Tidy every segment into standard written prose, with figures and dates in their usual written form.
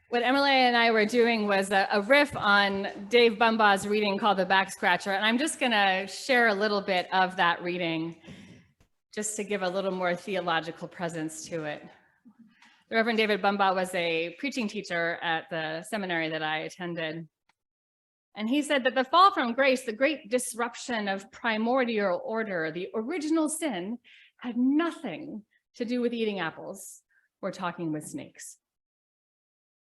What Emily and I were doing was a riff on Dave Bumbaugh's reading called The Back Scratcher. And I'm just going to share a little bit of that reading just to give a little more theological presence to it. The Reverend David Bumbaugh was a preaching teacher at the seminary that I attended. And he said that the fall from grace, the great disruption of primordial order, the original sin, had nothing to do with eating apples or talking with snakes.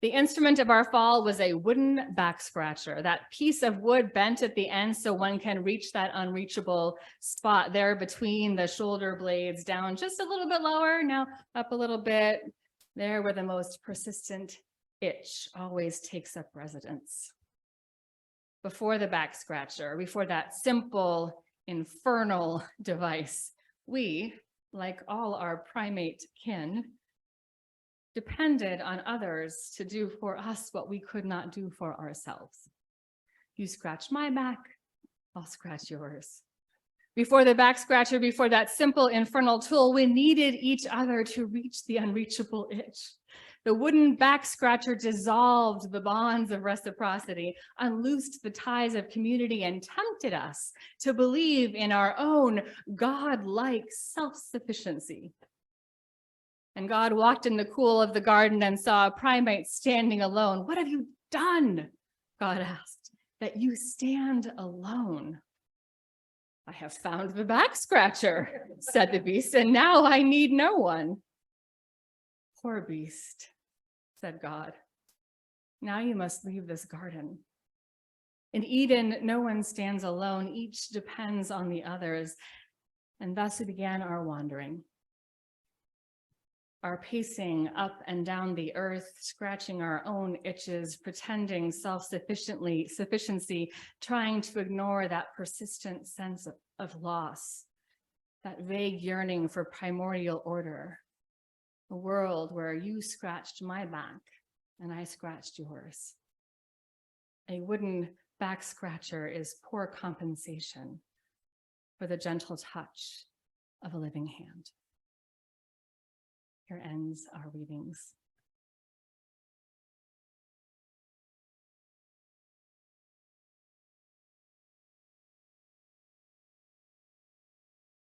The instrument of our fall was a wooden back scratcher, that piece of wood bent at the end so one can reach that unreachable spot there between the shoulder blades, down just a little bit lower, now up a little bit, there where the most persistent itch always takes up residence. Before the back scratcher, before that simple, infernal device, we, like all our primate kin, depended on others to do for us what we could not do for ourselves. You scratch my back, I'll scratch yours. Before the back scratcher, before that simple infernal tool, we needed each other to reach the unreachable itch. The wooden back scratcher dissolved the bonds of reciprocity, unloosed the ties of community, and tempted us to believe in our own God-like self-sufficiency. And God walked in the cool of the garden and saw a primate standing alone. "What have you done?" God asked, "that you stand alone?" "I have found the back scratcher," said the beast, "and now I need no one." "Poor beast," said God, "now you must leave this garden. In Eden, no one stands alone. Each depends on the others." And thus we began our wandering, our pacing up and down the earth, scratching our own itches, pretending self-sufficiency, trying to ignore that persistent sense of loss, that vague yearning for primordial order, a world where you scratched my back and I scratched yours. A wooden back scratcher is poor compensation for the gentle touch of a living hand. Here ends our readings.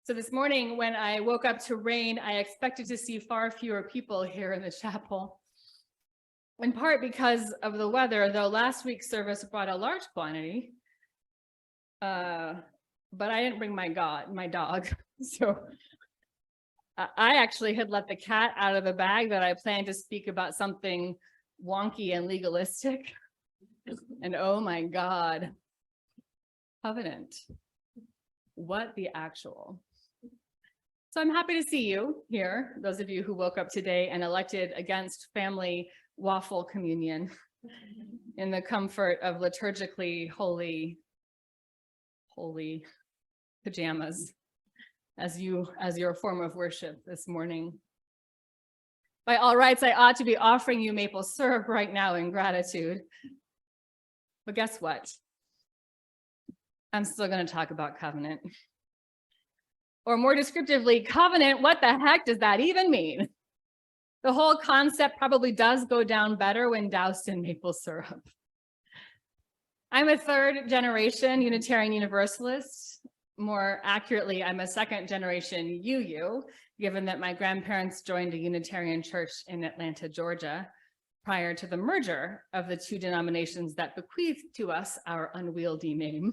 So this morning, when I woke up to rain, I expected to see far fewer people here in the chapel, in part because of the weather, though last week's service brought a large quantity. But I didn't bring my dog. So I actually had let the cat out of the bag that I planned to speak about something wonky and legalistic. And oh my God, covenant. What the actual? So I'm happy to see you here, those of you who woke up today and elected against family waffle communion in the comfort of liturgically holy pajamas as your form of worship this morning. By all rights, I ought to be offering you maple syrup right now in gratitude. But guess what? I'm still going to talk about covenant. Or more descriptively, covenant, what the heck does that even mean? The whole concept probably does go down better when doused in maple syrup. I'm a third generation Unitarian Universalist. More accurately, I'm a second generation UU, given that my grandparents joined a Unitarian church in Atlanta, Georgia, prior to the merger of the two denominations that bequeathed to us our unwieldy name.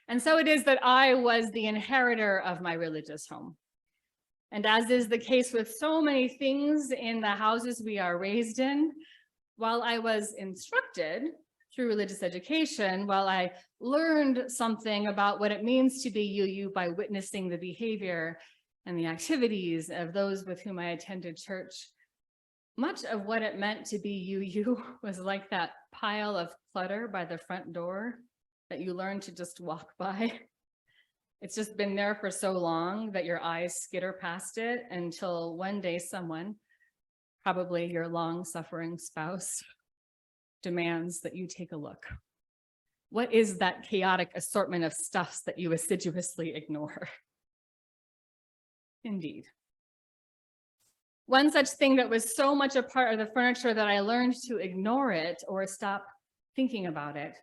And so it is that I was the inheritor of my religious home. And as is the case with so many things in the houses we are raised in, while I was instructed through religious education, while I learned something about what it means to be UU by witnessing the behavior and the activities of those with whom I attended church, much of what it meant to be UU was like that pile of clutter by the front door that you learn to just walk by. It's just been there for so long that your eyes skitter past it until one day someone, probably your long-suffering spouse, demands that you take a look. What is that chaotic assortment of stuffs that you assiduously ignore? Indeed. One such thing that was so much a part of the furniture that I learned to ignore it or stop thinking about it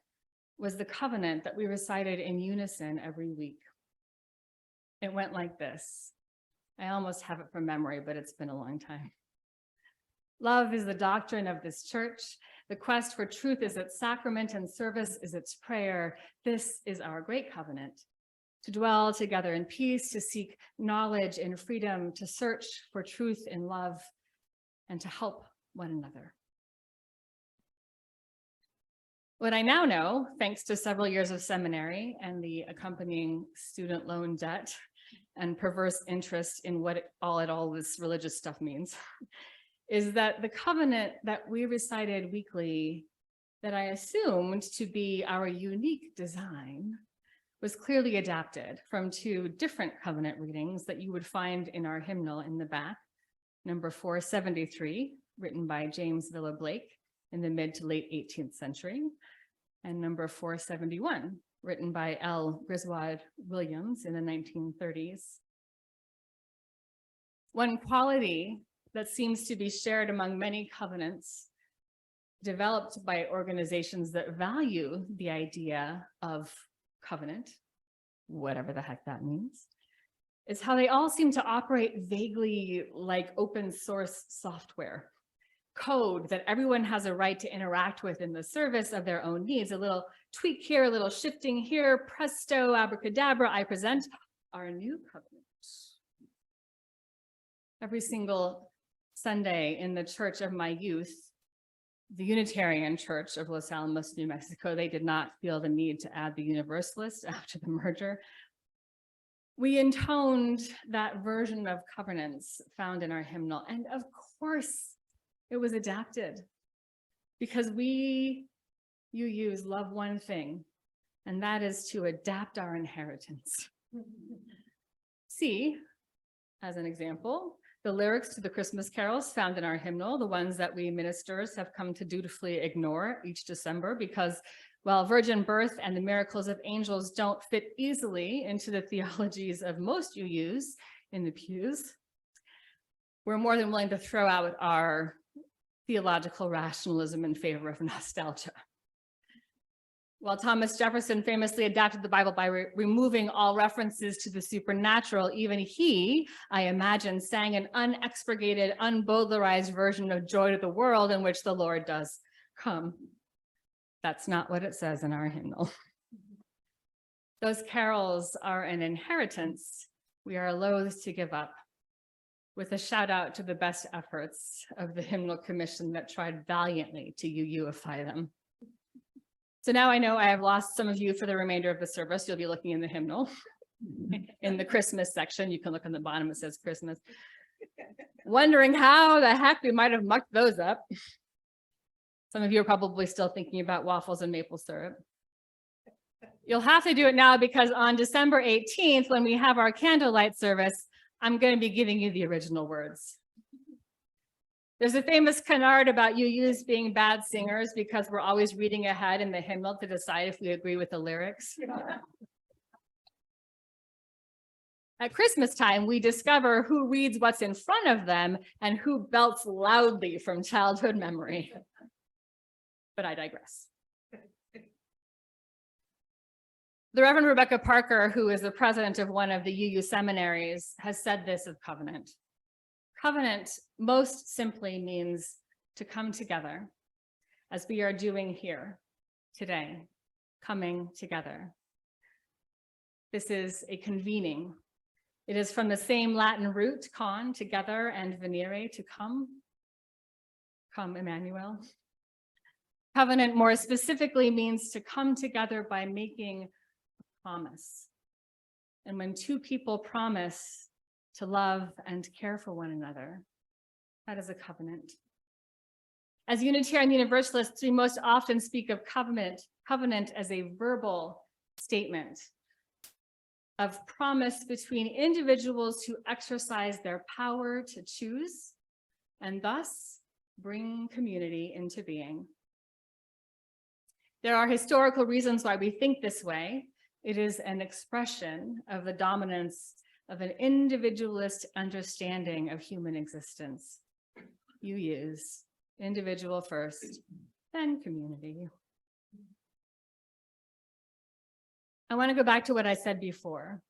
was the covenant that we recited in unison every week. It went like this. I almost have it from memory, but it's been a long time. Love is the doctrine of this church. The quest for truth is its sacrament, and service is its prayer. This is our great covenant, to dwell together in peace, to seek knowledge in freedom, to search for truth in love, and to help one another. What I now know, thanks to several years of seminary and the accompanying student loan debt and perverse interest in what all this religious stuff means, is that the covenant that we recited weekly, that I assumed to be our unique design, was clearly adapted from two different covenant readings that you would find in our hymnal in the back. Number 473, written by James Villa Blake in the mid to late 18th century, and number 471, written by L. Griswold Williams in the 1930s. One quality that seems to be shared among many covenants developed by organizations that value the idea of covenant, whatever the heck that means, is how they all seem to operate vaguely like open source software, code that everyone has a right to interact with in the service of their own needs. A little tweak here, a little shifting here, presto, abracadabra, I present our new covenant. Every single Sunday in the church of my youth, the Unitarian Church of Los Alamos, New Mexico, they did not feel the need to add the Universalist after the merger. We intoned that version of covenants found in our hymnal, and of course, it was adapted because we, UUs, love one thing, and that is to adapt our inheritance. See, as an example, the lyrics to the Christmas carols found in our hymnal, the ones that we ministers have come to dutifully ignore each December because, while virgin birth and the miracles of angels don't fit easily into the theologies of most UUs in the pews, we're more than willing to throw out our theological rationalism in favor of nostalgia. While Thomas Jefferson famously adapted the Bible by removing all references to the supernatural, even he, I imagine, sang an unexpurgated, unbowdlerized version of Joy to the World in which the Lord does come. That's not what it says in our hymnal. Those carols are an inheritance we are loath to give up, with a shout out to the best efforts of the hymnal commission that tried valiantly to UUify them. So now I know I have lost some of you for the remainder of the service. You'll be looking in the hymnal. In the Christmas section, you can look on the bottom, it says Christmas. Wondering how the heck we might have mucked those up. Some of you are probably still thinking about waffles and maple syrup. You'll have to do it now because on December 18th, when we have our candlelight service, I'm going to be giving you the original words. There's a famous canard about UUs being bad singers because we're always reading ahead in the hymnal to decide if we agree with the lyrics. At Christmas time, we discover who reads what's in front of them and who belts loudly from childhood memory. But I digress. The Reverend Rebecca Parker, who is the president of one of the UU seminaries, has said this of covenant. Covenant most simply means to come together, as we are doing here today, coming together. This is a convening. It is from the same Latin root, con, together, and venire, to come. Come, Emmanuel. Covenant more specifically means to come together by making a promise. And when two people promise to love and care for one another, that is a covenant. As Unitarian Universalists, we most often speak of covenant as a verbal statement of promise between individuals who exercise their power to choose and thus bring community into being. There are historical reasons why we think this way. It is an expression of the dominance of an individualist understanding of human existence. You use individual first, then community. I want to go back to what I said before.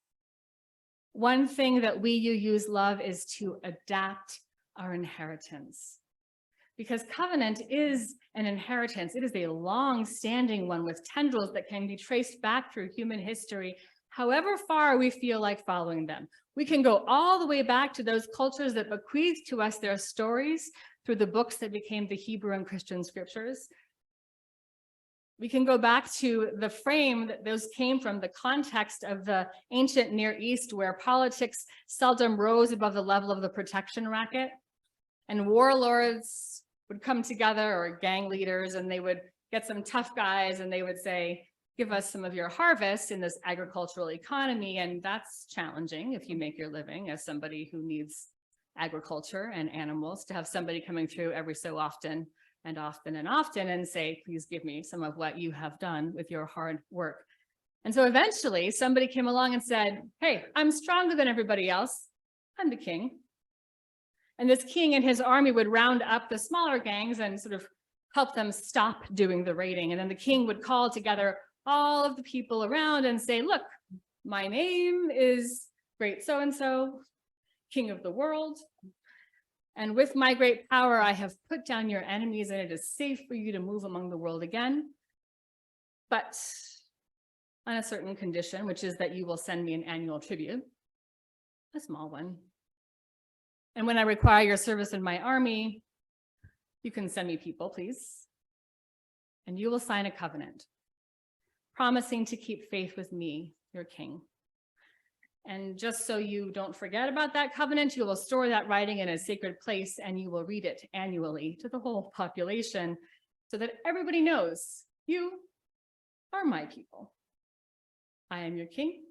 One thing that you use love is to adapt our inheritance. Because covenant is an inheritance. It is a long-standing one with tendrils that can be traced back through human history, however far we feel like following them. We can go all the way back to those cultures that bequeathed to us their stories through the books that became the Hebrew and Christian scriptures. We can go back to the frame that those came from, the context of the ancient Near East, where politics seldom rose above the level of the protection racket, and warlords would come together, or gang leaders, and they would get some tough guys and they would say, give us some of your harvest in this agricultural economy. And that's challenging if you make your living as somebody who needs agriculture and animals, to have somebody coming through every so often and often and often and say, please give me some of what you have done with your hard work. And so eventually somebody came along and said, hey, I'm stronger than everybody else. I'm the king. And this king and his army would round up the smaller gangs and sort of help them stop doing the raiding. And then the king would call together all of the people around and say, look, my name is great so-and-so, king of the world. And with my great power, I have put down your enemies, and it is safe for you to move among the world again. But on a certain condition, which is that you will send me an annual tribute, a small one. And when I require your service in my army, you can send me people, please. And you will sign a covenant, promising to keep faith with me, your king. And just so you don't forget about that covenant, you will store that writing in a sacred place, and you will read it annually to the whole population so that everybody knows you are my people. I am your king.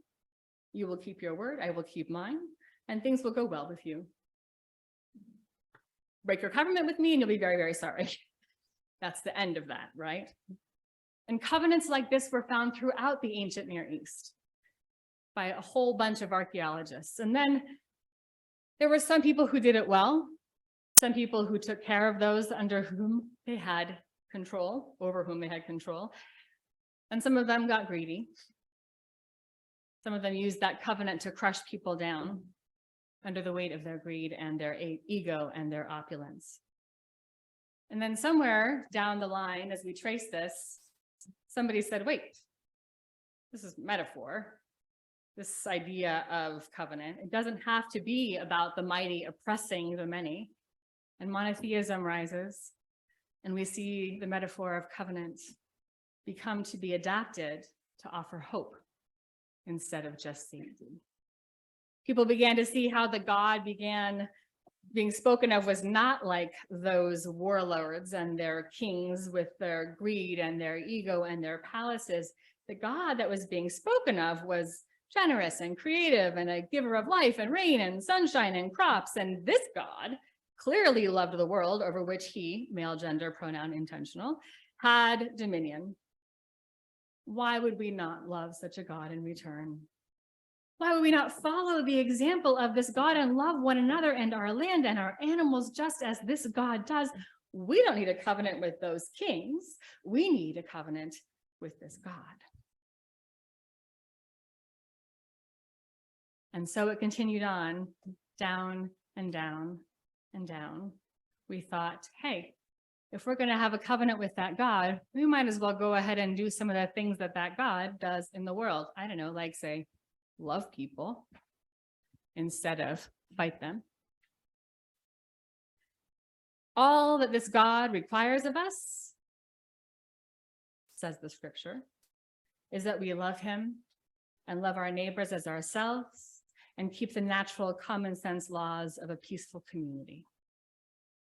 You will keep your word. I will keep mine, and things will go well with you. Break your covenant with me and you'll be very, very sorry. That's the end of that, right? And covenants like this were found throughout the ancient Near East by a whole bunch of archaeologists. And then there were some people who did it well, some people who took care of those under whom they had control, over whom they had control. And some of them got greedy. Some of them used that covenant to crush people down under the weight of their greed and their ego and their opulence. And then somewhere down the line, as we trace this, somebody said, wait, this is metaphor, this idea of covenant. It doesn't have to be about the mighty oppressing the many. And monotheism rises, and we see the metaphor of covenant become to be adapted to offer hope instead of just safety. People began to see how the God began being spoken of was not like those warlords and their kings with their greed and their ego and their palaces. The God that was being spoken of was generous and creative and a giver of life and rain and sunshine and crops. And this God clearly loved the world over which he, male gender pronoun intentional, had dominion. Why would we not love such a God in return? Why would we not follow the example of this God and love one another and our land and our animals just as this God does? We don't need a covenant with those kings. We need a covenant with this God. And so it continued on, down and down and down. We thought, hey, if we're going to have a covenant with that God, we might as well go ahead and do some of the things that that God does in the world. I don't know, like say, love people instead of fight them. All that this God requires of us, says the scripture, is that we love him and love our neighbors as ourselves and keep the natural common sense laws of a peaceful community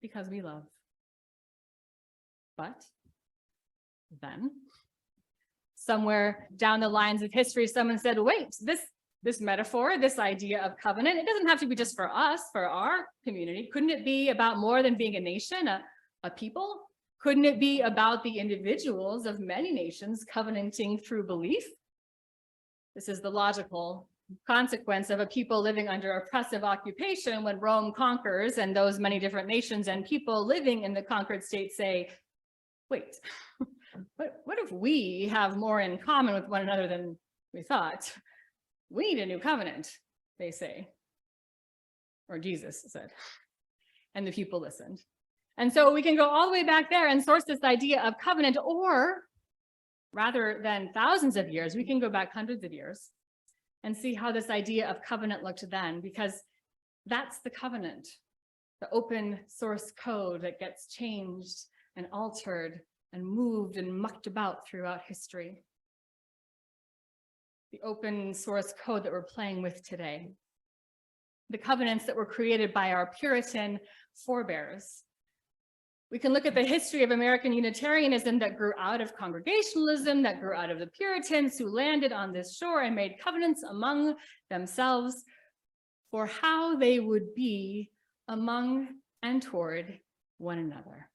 because we love. But then somewhere down the lines of history, someone said, wait, this metaphor, this idea of covenant, it doesn't have to be just for us, for our community. Couldn't it be about more than being a nation, a people? Couldn't it be about the individuals of many nations covenanting through belief? This is the logical consequence of a people living under oppressive occupation when Rome conquers, and those many different nations and people living in the conquered state say, wait, what if we have more in common with one another than we thought? We need a new covenant, they say. Or Jesus said. And the people listened. And so we can go all the way back there and source this idea of covenant, or rather than thousands of years, we can go back hundreds of years and see how this idea of covenant looked then, because that's the covenant, the open source code that gets changed and altered and moved and mucked about throughout history. The open source code that we're playing with today. The covenants that were created by our Puritan forebears. We can look at the history of American Unitarianism that grew out of Congregationalism, that grew out of the Puritans who landed on this shore and made covenants among themselves for how they would be among and toward one another.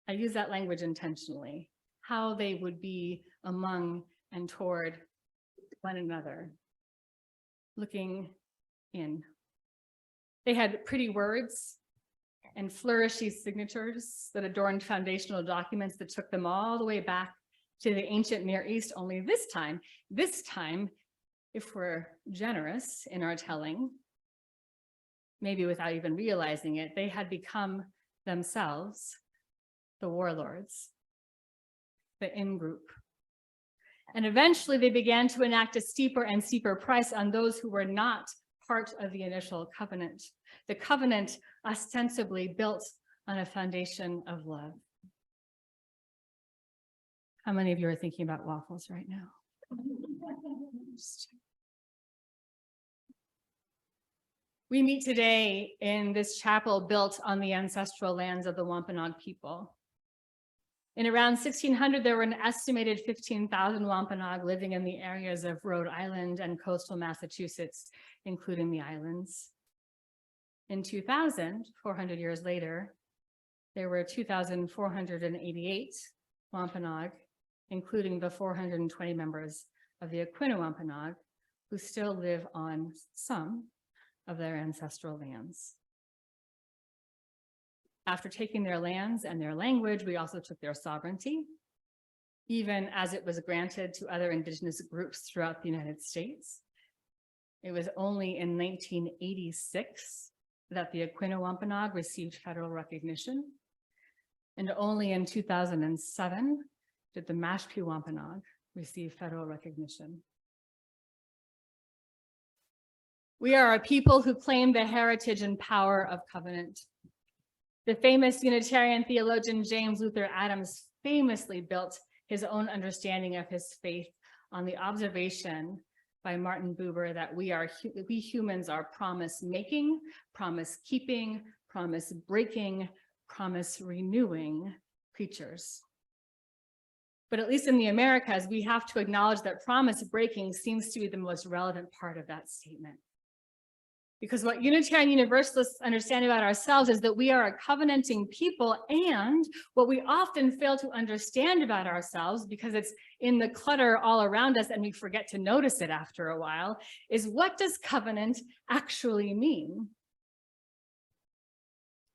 I use that language intentionally, how they would be among and toward one another, looking in. They had pretty words and flourishy signatures that adorned foundational documents that took them all the way back to the ancient Near East, only this time, if we're generous in our telling, maybe without even realizing it, they had become themselves the warlords, the in-group. And eventually they began to enact a steeper and steeper price on those who were not part of the initial covenant. The covenant ostensibly built on a foundation of love. How many of you are thinking about waffles right now? We meet today in this chapel built on the ancestral lands of the Wampanoag people. In around 1600, there were an estimated 15,000 Wampanoag living in the areas of Rhode Island and coastal Massachusetts, including the islands. In 2000, 400 years later, there were 2,488 Wampanoag, including the 420 members of the Aquinnah Wampanoag, who still live on some of their ancestral lands. After taking their lands and their language, we also took their sovereignty, even as it was granted to other indigenous groups throughout the United States. It was only in 1986 that the Aquinnah Wampanoag received federal recognition, and only in 2007 did the Mashpee Wampanoag receive federal recognition. We are a people who claim the heritage and power of covenant. The famous Unitarian theologian James Luther Adams famously built his own understanding of his faith on the observation by Martin Buber that we humans are promise-making, promise-keeping, promise-breaking, promise-renewing creatures. But at least in the Americas, we have to acknowledge that promise-breaking seems to be the most relevant part of that statement. Because what Unitarian Universalists understand about ourselves is that we are a covenanting people, and what we often fail to understand about ourselves, because it's in the clutter all around us and we forget to notice it after a while, is what does covenant actually mean?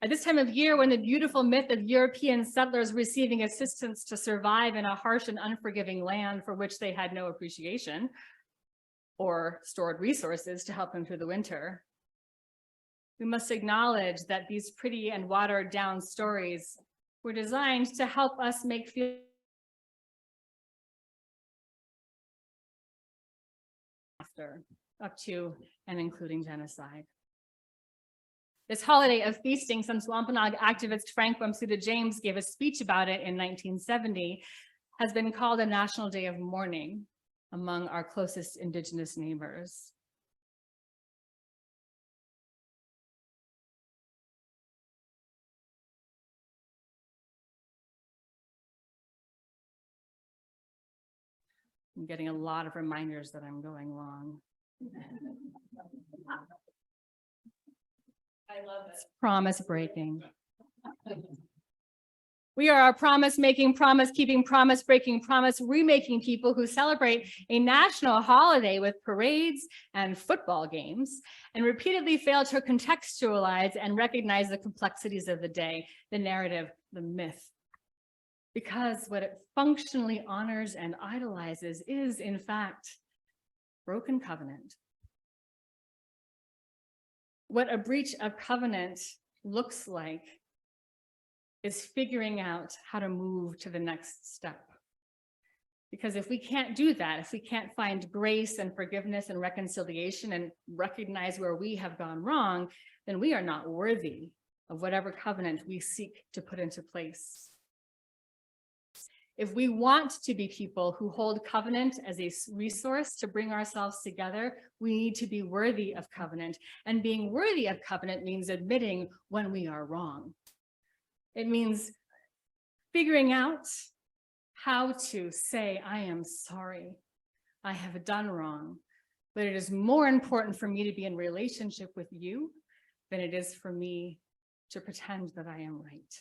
At this time of year, when the beautiful myth of European settlers receiving assistance to survive in a harsh and unforgiving land for which they had no appreciation or stored resources to help them through the winter, we must acknowledge that these pretty and watered down stories were designed to help us make feel after, up to and including genocide. This holiday of feasting, since Wampanoag activist Frank Wamsuta James gave a speech about it in 1970, has been called a national day of mourning among our closest indigenous neighbors. I'm getting a lot of reminders that I'm going long. I love it. Promise breaking. We are a promise-making, promise-keeping, promise-breaking, promise-remaking people who celebrate a national holiday with parades and football games and repeatedly fail to contextualize and recognize the complexities of the day, the narrative, the myth. Because what it functionally honors and idolizes is, in fact, broken covenant. What a breach of covenant looks like is figuring out how to move to the next step. Because if we can't do that, if we can't find grace and forgiveness and reconciliation and recognize where we have gone wrong, then we are not worthy of whatever covenant we seek to put into place. If we want to be people who hold covenant as a resource to bring ourselves together, we need to be worthy of covenant. And being worthy of covenant means admitting when we are wrong. It means figuring out how to say, I am sorry, I have done wrong, but it is more important for me to be in relationship with you than it is for me to pretend that I am right.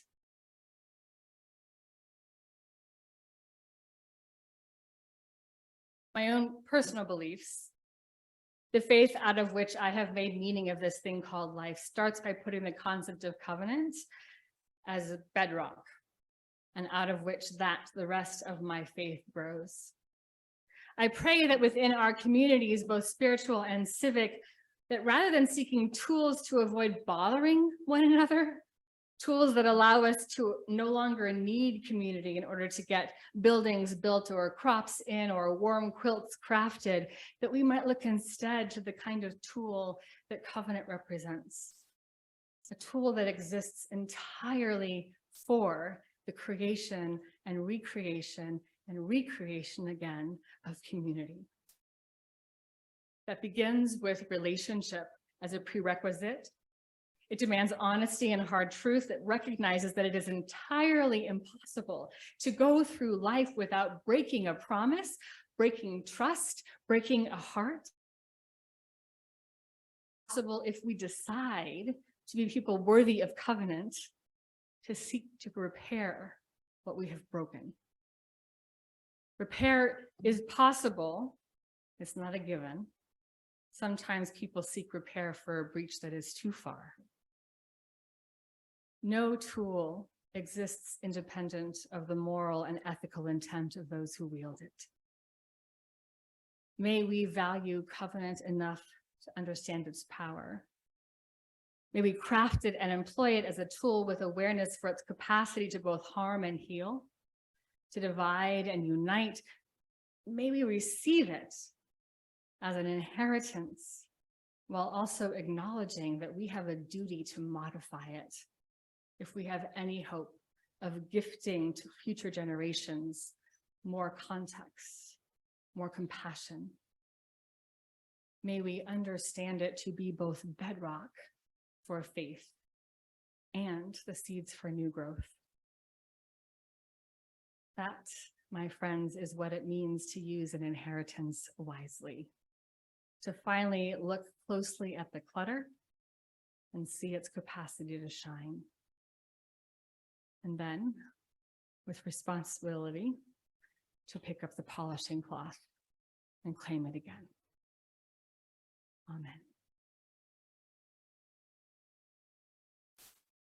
My own personal beliefs, the faith out of which I have made meaning of this thing called life, starts by putting the concept of covenant as a bedrock, and out of which the rest of my faith grows. I pray that within our communities, both spiritual and civic, that rather than seeking tools to avoid bothering one another, tools that allow us to no longer need community in order to get buildings built or crops in or warm quilts crafted, that we might look instead to the kind of tool that covenant represents. A tool that exists entirely for the creation and recreation again of community. That begins with relationship as a prerequisite. It demands honesty and hard truth that recognizes that it is entirely impossible to go through life without breaking a promise, breaking trust, breaking a heart. Possible if we decide to be people worthy of covenant, to seek to repair what we have broken. Repair is possible, it's not a given. Sometimes people seek repair for a breach that is too far. No tool exists independent of the moral and ethical intent of those who wield it. May we value covenant enough to understand its power. May we craft it and employ it as a tool with awareness for its capacity to both harm and heal, to divide and unite. May we receive it as an inheritance while also acknowledging that we have a duty to modify it if we have any hope of gifting to future generations more context, more compassion. May we understand it to be both bedrock for faith and the seeds for new growth. That, my friends, is what it means to use an inheritance wisely. To finally look closely at the clutter and see its capacity to shine. And then, with responsibility, to pick up the polishing cloth and claim it again. Amen.